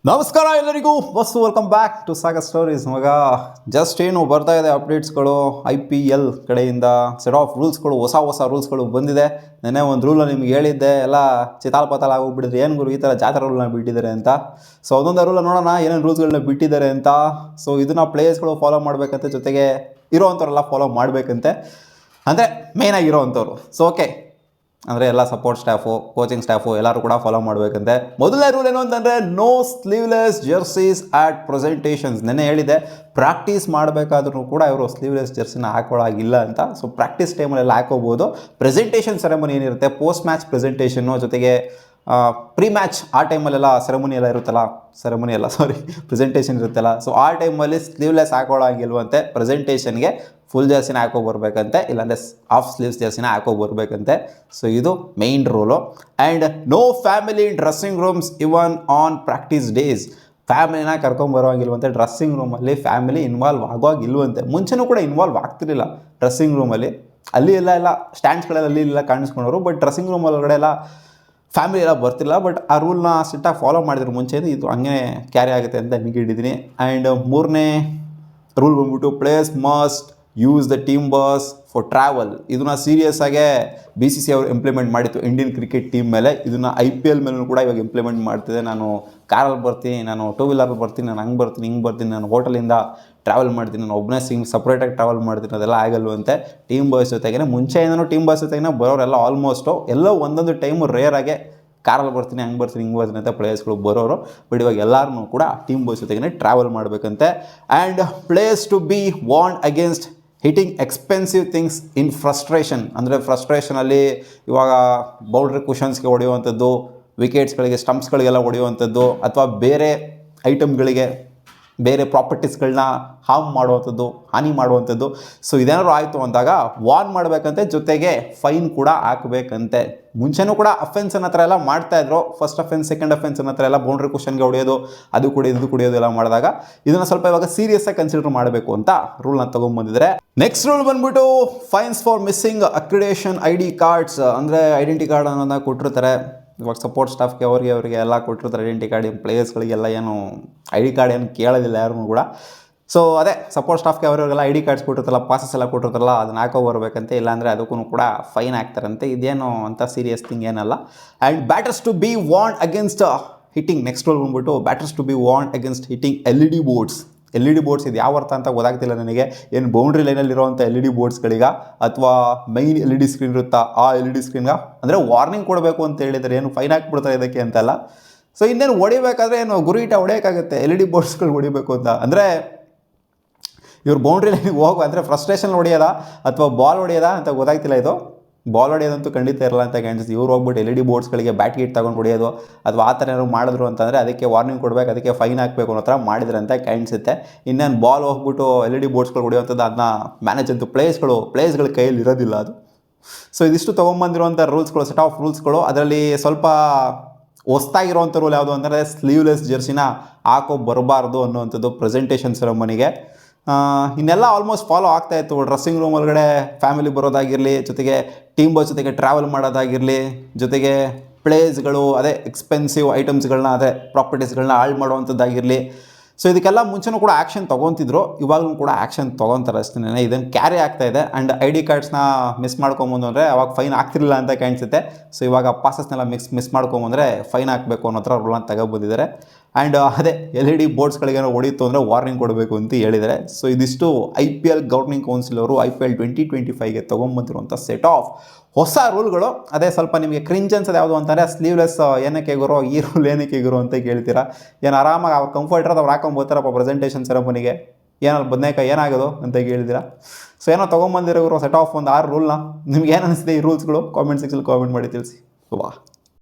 ನಮಸ್ಕಾರ ಎಲ್ಲರಿಗೂ ಬಸ್ welcome back to Sagar stories. ಮಗ ಜಸ್ಟ್ ಏನು ಬರ್ತಾ ಇದೆ ಅಪ್ಡೇಟ್ಸ್ಗಳು IPL ಕಡೆಯಿಂದ ಸೆಟ್ ಆಫ್ ರೂಲ್ಸ್ಗಳು, ಹೊಸ ರೂಲ್ಸ್ಗಳು ಬಂದಿದೆ. ನೆನ್ನೆ ಒಂದು ರೂಲ್ನ ನಿಮ್ಗೆ ಹೇಳಿದ್ದೆ, ಎಲ್ಲ ಚಿತಾಲ್ ಆಗೋಗ್ಬಿಟ್ಟಿದ್ರೆ ಏನು ಗುರು ಈ ಥರ ಜಾತ್ರೆ ರೂಲ್ನ ಬಿಟ್ಟಿದ್ದಾರೆ ಅಂತ. ಸೊ ಅದೊಂದು ರೂಲ್ ನೋಡೋಣ ಏನೇನು ರೂಲ್ಸ್ಗಳನ್ನ ಬಿಟ್ಟಿದ್ದಾರೆ ಅಂತ. ಸೊ ಇದನ್ನು ಪ್ಲೇಯರ್ಸ್ಗಳು ಫಾಲೋ ಮಾಡಬೇಕಂತೆ, ಜೊತೆಗೆ ಇರೋವಂಥವ್ರೆಲ್ಲ ಫಾಲೋ ಮಾಡಬೇಕಂತೆ, ಅಂದರೆ ಮೇಯ್ನಾಗಿ ಇರೋವಂಥವ್ರು. ಸೊ ಓಕೆ, ಅಂದರೆ ಎಲ್ಲ ಸಪೋರ್ಟ್ ಸ್ಟಾಫು, ಕೋಚಿಂಗ್ ಸ್ಟಾಫು ಎಲ್ಲರೂ ಕೂಡ ಫಾಲೋ ಮಾಡಬೇಕಂತೆ. ಮೊದಲನೇ ರೂಲ್ ಏನು ಅಂತಂದರೆ ನೋ ಸ್ಲೀವ್ಲೆಸ್ ಜರ್ಸೀಸ್ ಆಟ್ ಪ್ರೆಸೆಂಟೇಷನ್ಸ್. ನೆನ್ನೆ ಹೇಳಿದೆ, ಪ್ರಾಕ್ಟೀಸ್ ಮಾಡಬೇಕಾದ್ರೂ ಕೂಡ ಇವರು ಸ್ಲೀವ್ಲೆಸ್ ಜರ್ಸಿನ ಹಾಕೊಳ್ಳೋಗಿಲ್ಲ ಅಂತ. ಸೊ ಪ್ರಾಕ್ಟೀಸ್ ಟೈಮಲ್ಲೆಲ್ಲ ಹಾಕೋಬೋದು. ಪ್ರೆಸೆಂಟೇಷನ್ ಸೆರೆಮನಿ ಏನಿರುತ್ತೆ, ಪೋಸ್ಟ್ ಮ್ಯಾಚ್ ಪ್ರೆಸೆಂಟೇಷನ್ನು, ಜೊತೆಗೆ ಪ್ರೀ ಮ್ಯಾಚ್ ಆ ಟೈಮಲ್ಲೆಲ್ಲ ಪ್ರೆಸೆಂಟೇಷನ್ ಇರುತ್ತಲ್ಲ. ಸೊ ಆ ಟೈಮಲ್ಲಿ ಸ್ಲೀವ್ಲೆಸ್ ಹಾಕೊಳ್ಳೋಂಗಿಲ್ವಂತೆ. ಪ್ರೆಸೆಂಟೇಷನ್ಗೆ ಫುಲ್ ಜರ್ಸಿನ ಹಾಕೋಬರ್ಬೇಕಂತೆ, ಇಲ್ಲಾಂದರೆ ಹಾಫ್ ಸ್ಲೀವ್ಸ್ ಜರ್ಸಿನ ಹಾಕೋಬರ್ಬೇಕಂತೆ. ಸೊ ಇದು main rule. And no family in dressing rooms even on practice days. ಫ್ಯಾಮಿಲಿನ ಕರ್ಕೊಂಬರೋಂಗಿಲ್ವಂತೆ. ಡ್ರೆಸ್ಸಿಂಗ್ ರೂಮಲ್ಲಿ ಫ್ಯಾಮಿಲಿ ಇನ್ವಾಲ್ವ್ ಆಗೋಗಿಲ್ವಂತೆ. ಮುಂಚೆನೂ ಕೂಡ ಇನ್ವಾಲ್ವ್ ಆಗ್ತಿರಲಿಲ್ಲ ಡ್ರೆಸ್ಸಿಂಗ್ ರೂಮಲ್ಲಿ. ಅಲ್ಲಿ ಎಲ್ಲ ಸ್ಟ್ಯಾಂಡ್ಸ್ಗಳೆಲ್ಲ ಅಲ್ಲಿ ಕಾಣಿಸ್ಕೊಂಡವರು. ಬಟ್ ಡ್ರೆಸ್ಸಿಂಗ್ ರೂಮ್ ಒಳಗಡೆ ಎಲ್ಲ ಫ್ಯಾಮಿಲಿ ಎಲ್ಲ ಬರ್ತಿಲ್ಲ. ಬಟ್ ಆ ರೂಲ್ನ ಸ್ಟ್ರಿಕ್ಟಾಗಿ ಫಾಲೋ ಮಾಡಿದ್ರು ಮುಂಚೆ, ಇದು ಹಂಗೆ ಕ್ಯಾರಿ ಆಗುತ್ತೆ ಅಂತ ನಿಮಗೆ ಹಿಡಿದೀನಿ. ಆ್ಯಂಡ್ ಮೂರನೇ ರೂಲ್ ಬಂದ್ಬಿಟ್ಟು players must use the team bus for travel. ಇದನ್ನು ಸೀರಿಯಸ್ ಆಗೇ BCCI ಅವರು ಇಂಪ್ಲಿಮೆಂಟ್ ಮಾಡಿತ್ತು ಇಂಡಿಯನ್ ಕ್ರಿಕೆಟ್ ಟೀಮ್ ಮೇಲೆ. ಇದನ್ನು IPL ಮೇಲೂ ಕೂಡ ಇವಾಗ ಇಂಪ್ಲಿಮೆಂಟ್ ಮಾಡ್ತಿದೆ. ನಾನು ಕಾರಲ್ಲಿ ಬರ್ತೀನಿ, ನಾನು ಟೂ ವೀಲರಲ್ಲಿ ಬರ್ತೀನಿ, ನಾನು ಹಂಗೆ ಬರ್ತೀನಿ, ಹಿಂಗೆ ಬರ್ತೀನಿ, ನಾನು ಹೋಟೆಲಿಂದ ಟ್ರಾವೆಲ್ ಮಾಡ್ತೀನಿ, ನಾನು ಒಬ್ಬನೇ ಸಪ್ರೇಟಾಗಿ ಟ್ರಾವೆಲ್ ಮಾಡ್ತೀನಿ, ಅದೆಲ್ಲ ಆಗಲ್ವಂತೆ. ಟೀಮ್ ಬಸ್ ಜೊತೆಗೇ ಮುಂಚೆಯಿಂದನೂ ಟೀಮ್ ಬಸ್ ಜೊತೆಗೇ ಬರೋರೆಲ್ಲ ಆಲ್ಮೋಸ್ಟು ಎಲ್ಲೋ ಒಂದೊಂದು ಟೈಮು ರೇರಾಗೆ ಕಾರಲ್ಲಿ ಬರ್ತೀನಿ, ಹಂಗೆ ಬರ್ತೀನಿ, ಹಿಂಗೆ ಬರ್ತೀನಿ ಅಂತ ಪ್ಲೇಯರ್ಸ್ಗಳು ಬರೋರು. ಬಟ್ ಇವಾಗ ಎಲ್ಲರೂ ಕೂಡ ಟೀಮ್ ಬಸ್ ಜೊತೆಗೇ ಟ್ರಾವೆಲ್ ಮಾಡಬೇಕಂತೆ. And players to be warned against hitting expensive things in frustration. ಅಂದರೆ ಫ್ರಸ್ಟ್ರೇಷನಲ್ಲಿ ಇವಾಗ ಬೌಂಡ್ರಿ ಕುಷನ್ಸ್ಗೆ ಹೊಡೆಯುವಂಥದ್ದು, ವಿಕೆಟ್ಸ್ಗಳಿಗೆ, ಸ್ಟಂಪ್ಸ್ಗಳಿಗೆಲ್ಲ ಹೊಡೆಯುವಂಥದ್ದು, ಅಥವಾ ಬೇರೆ ಐಟಮ್ಗಳಿಗೆ, ಬೇರೆ ಪ್ರಾಪರ್ಟೀಸ್ಗಳನ್ನ ಹಾನಿ ಮಾಡುವಂಥದ್ದು. ಸೊ ಇದೇನಾದ್ರು ಆಯಿತು ಅಂದಾಗ ವಾರ್ನ್ ಮಾಡಬೇಕಂತೆ, ಜೊತೆಗೆ ಫೈನ್ ಕೂಡ ಹಾಕಬೇಕಂತೆ. ಮುಂಚೆನೂ ಕೂಡ ಅಫೆನ್ಸ್ ಅನ್ನೋ ಥರ ಎಲ್ಲ ಮಾಡ್ತಾಯಿದ್ರು. ಫಸ್ಟ್ ಅಫೆನ್ಸ್, ಸೆಕೆಂಡ್ ಅಫೆನ್ಸ್ ಅನ್ನೋ ಥರ ಎಲ್ಲ ಬೌಂಡ್ರಿ ಕುಷನ್ಗೆ ಹೊಡೆಯೋದು, ಅದು ಕುಡಿಯೋದು ಎಲ್ಲ ಮಾಡಿದಾಗ ಇದನ್ನು ಸ್ವಲ್ಪ ಇವಾಗ ಸೀರಿಯಸ್ಸಾಗಿ ಕನ್ಸಿಡರ್ ಮಾಡಬೇಕು ಅಂತ ರೂಲ್ನ ತೊಗೊಂಡ್ಬಂದಿದ್ದಾರೆ. ನೆಕ್ಸ್ಟ್ ರೂಲ್ ಬಂದ್ಬಿಟ್ಟು fines for missing accreditation ID cards. ಅಂದರೆ ಐಡೆಂಟಿ ಕಾರ್ಡ್ ಅನ್ನೋದನ್ನ ಕೊಟ್ಟಿರ್ತಾರೆ ಇವಾಗ ಸಪೋರ್ಟ್ ಸ್ಟಾಫ್ಗೆ, ಅವರಿಗೆ ಎಲ್ಲ ಕೊಟ್ಟಿರ್ತಾರೆ ಐಡೆಂಟಿ ಕಾರ್ಡ್. ಪ್ಲೇಯರ್ಸ್ಗಳಿಗೆಲ್ಲ ಏನು ID ಕಾರ್ಡ್ ಏನು ಕೇಳೋದಿಲ್ಲ ಯಾರೂ ಕೂಡ. ಸೊ ಅದೇ ಸಪೋರ್ಟ್ ಸ್ಟಾಫ್ಗೆ ಅವರಿಗೆಲ್ಲ ID ಕಾರ್ಡ್ಸ್ ಕೊಟ್ಟಿರ್ತಾರಲ್ಲ, ಪಾಸಸ್ ಎಲ್ಲ ಕೊಟ್ಟಿರ್ತಾರಲ್ಲ, ಅದನ್ನ ಹಾಕೋಬರ್ಬೇಕಂತೆ, ಇಲ್ಲಾಂದರೆ ಅದಕ್ಕೂ ಕೂಡ ಫೈನ್ ಹಾಕ್ತಾರಂತೆ. ಇದೇನು ಅಂತ ಸೀರಿಯಸ್ ಥಿಂಗ್ ಏನಲ್ಲ. And batters to be warned against hitting. Next rule ಬಂದ್ಬಿಟ್ಟು batters to be warned against hitting LED boards. LED boards ಇದು ಯಾವ ಅರ್ಥ ಅಂತ ಗೊತ್ತಾಗ್ತಿಲ್ಲ ನನಗೆ. ಏನು ಬೌಂಡ್ರಿ ಲೈನಲ್ಲಿರುವಂಥ LED ಬೋರ್ಡ್ಸ್ಗಳಿಗ, ಅಥವಾ ಮೈನ್ LED ಸ್ಕ್ರೀನ್ ಇರುತ್ತಾ ಆ LED ಸ್ಕ್ರೀನ್ಗೆ, ಅಂದರೆ ವಾರ್ನಿಂಗ್ ಕೊಡಬೇಕು ಅಂತ ಹೇಳಿದರೆ, ಏನು ಫೈನ್ ಹಾಕ್ಬಿಡ್ತಾರೆ ಇದಕ್ಕೆ ಅಂತಲ್ಲ. ಸೊ ಇನ್ನೇನು ಹೊಡಿಬೇಕಾದ್ರೆ ಏನು ಗುರುಯಿಟ ಹೊಡೆಯೋಕ್ಕಾಗುತ್ತೆ LED ಬೋರ್ಡ್ಸ್ಗಳು ಹೊಡಿಬೇಕು ಅಂತ ಅಂದರೆ, ಇವ್ರು ಬೌಂಡ್ರಿ ಲೈನಿಗೆ ಹೋಗುವ ಅಂದರೆ ಫ್ರಸ್ಟ್ರೇಷನ್ ಹೊಡೆಯೋದಾ ಅಥವಾ ಬಾಲ್ ಹೊಡೆಯೋದಾ ಅಂತ ಗೊತ್ತಾಗ್ತಿಲ್ಲ. ಇದು ಬಾಲ್ ಹೊಡೆಯೋದಂತೂ ಖಂಡಿತ ಇರಲ್ಲ ಅಂತ ಕಾಣಿಸುತ್ತೆ. ಇವ್ರು ಹೋಗ್ಬಿಟ್ಟು LED ಬೋರ್ಡ್ಸ್ಗಳಿಗೆ ಬ್ಯಾಟ್ ಗೀಟ್ ತೊಗೊಂಡು ಹೊಡೆಯೋದು ಅಥವಾ ಆ ಥರ ಏನಾದ್ರು ಮಾಡಿದ್ರು ಅಂತಂದರೆ ಅದಕ್ಕೆ ವಾರ್ನಿಂಗ್ ಕೊಡಬೇಕು, ಅದಕ್ಕೆ ಫೈನ್ ಹಾಕಬೇಕು ಅನ್ನೋ ಥರ ಮಾಡಿದ್ರೆ ಅಂತ ಕಾಣಿಸುತ್ತೆ. ಇನ್ನೇನು ಬಾಲ್ ಹೋಗ್ಬಿಟ್ಟು LED ಬೋರ್ಡ್ಸ್ಗಳು ಹೊಡೆಯುವಂಥದ್ದು, ಅದನ್ನ ಮ್ಯಾನೇಜ್ ಅಂತೂ ಪ್ಲೇಯರ್ಸ್ಗಳ ಕೈಯಲ್ಲಿ ಇರೋದಿಲ್ಲ ಅದು. ಸೊ ಇದಿಷ್ಟು ತೊಗೊಂಬಂದಿರುವಂಥ ರೂಲ್ಸ್ಗಳು, ಸೆಟ್ ಆಫ್ ರೂಲ್ಸ್ಗಳು. ಅದರಲ್ಲಿ ಸ್ವಲ್ಪ ಹೊಸ್ತಾಗಿರುವಂಥ ರೂಲ್ ಯಾವುದು ಅಂದರೆ ಸ್ಲೀವ್ಲೆಸ್ ಜರ್ಸಿನ ಹಾಕೋ ಬರಬಾರ್ದು ಅನ್ನುವಂಥದ್ದು ಪ್ರೆಸೆಂಟೇಷನ್ ಸೆರೆಮನಿಗೆ. ಇನ್ನೆಲ್ಲ ಆಲ್ಮೋಸ್ಟ್ ಫಾಲೋ ಆಗ್ತಾಯಿತ್ತು. ಡ್ರೆಸ್ಸಿಂಗ್ ರೂಮ್ ಒಳಗಡೆ ಫ್ಯಾಮಿಲಿ ಬರೋದಾಗಿರಲಿ, ಜೊತೆಗೆ ಟೀಮ್ ಬಸ್ ಜೊತೆಗೆ ಟ್ರಾವೆಲ್ ಮಾಡೋದಾಗಿರಲಿ, ಜೊತೆಗೆ ಪ್ಲೇಸ್ಗಳು, ಅದೇ ಎಕ್ಸ್ಪೆನ್ಸಿವ್ ಐಟಮ್ಸ್ಗಳನ್ನ, ಅದೇ ಪ್ರಾಪರ್ಟೀಸ್ಗಳನ್ನ ಹಾಳು ಮಾಡುವಂಥದ್ದಾಗಿರಲಿ. ಸೊ ಇದಕ್ಕೆಲ್ಲ ಮುಂಚೆನೂ ಕೂಡ ಆ್ಯಕ್ಷನ್ ತೊಗೊತಿದ್ರು, ಇವಾಗಲೂ ಕೂಡ ಆ್ಯಕ್ಷನ್ ತೊಗೊತಾರೆ ಅಷ್ಟೇ. ಇದನ್ನು ಕ್ಯಾರಿ ಆಗ್ತಾಯಿದೆ. ಆ್ಯಂಡ್ ID ಕಾರ್ಡ್ಸ್ನ ಮಿಸ್ ಮಾಡ್ಕೊಂಬಂದು ಅಂದರೆ ಅವಾಗ ಫೈನ್ ಆಗ್ತಿರಲಿಲ್ಲ ಅಂತ ಕಾಣಿಸುತ್ತೆ. ಸೊ ಇವಾಗ ಪಾಸಸ್ನೆಲ್ಲ ಮಿಸ್ ಮಾಡ್ಕೊಂಬಂದರೆ ಫೈನ್ ಹಾಕಬೇಕು ಅನ್ನೋ ಥರ ರೂಲ್ನ ತಗೊಬಂದಿದ್ದಾರೆ. ಆ್ಯಂಡ್ ಅದೇ LED ಬೋರ್ಡ್ಸ್ಗಳಿಗೇನೋ ಹೊಡೀತು ಅಂದರೆ ವಾರ್ನಿಂಗ್ ಕೊಡಬೇಕು ಅಂತ ಹೇಳಿದ್ದಾರೆ. ಸೊ ಇದಿಷ್ಟು IPL ಗವರ್ನಿಂಗ್ ಕೌನ್ಸಿಲ್ ಅವರು IPL 2025ಗೆ ತೊಗೊಂಬಂದಿರುವಂಥ ಸೆಟ್ ಆಫ್ ಹೊಸ ರೂಲ್ಗಳು. ಅದೇ ಸ್ವಲ್ಪ ನಿಮಗೆ ಕ್ರಿಂಜ್ ಅನ್ಸೋದು ಯಾವುದು ಅಂತಂದರೆ ಸ್ಲೀವ್ಲೆಸ್ ಏನಕ್ಕೆ ಗುರು, ಈ ರೂಲ್ ಏನಕ್ಕೆ ಗುರು ಅಂತ ಕೇಳ್ತೀರಾ. ಏನು ಆರಾಮಾಗಿ ಅವ್ರು ಕಂಫರ್ಟ್ ಇರೋದು ಅವ್ರು ಹಾಕೊಂಬೋತಾರಪ್ಪ ಪ್ರೆಸೆಂಟೇಷನ್ ಸೆರೆಮನಿಗೆ, ಏನಾದ್ರು ಬದನೇಕಾಯಿ ಏನಾಗೋದು ಅಂತ ಕೇಳಿದ್ದೀರಾ. ಸೊ ಏನೋ ತೊಗೊಂಬಂದಿರೋ ಸೆಟ್ ಆಫ್ ಒಂದು 6 ರೂಲ್ನ. ನಿಮ್ಗೆ ಏನು ಅನಿಸಿದೆ ಈ ರೂಲ್ಸ್ಗಳು? ಕಾಮೆಂಟ್ ಸೆಕ್ಷನ್ ಕಾಮೆಂಟ್ ಮಾಡಿ ತಿಳಿಸಿ. ವಾಹ್.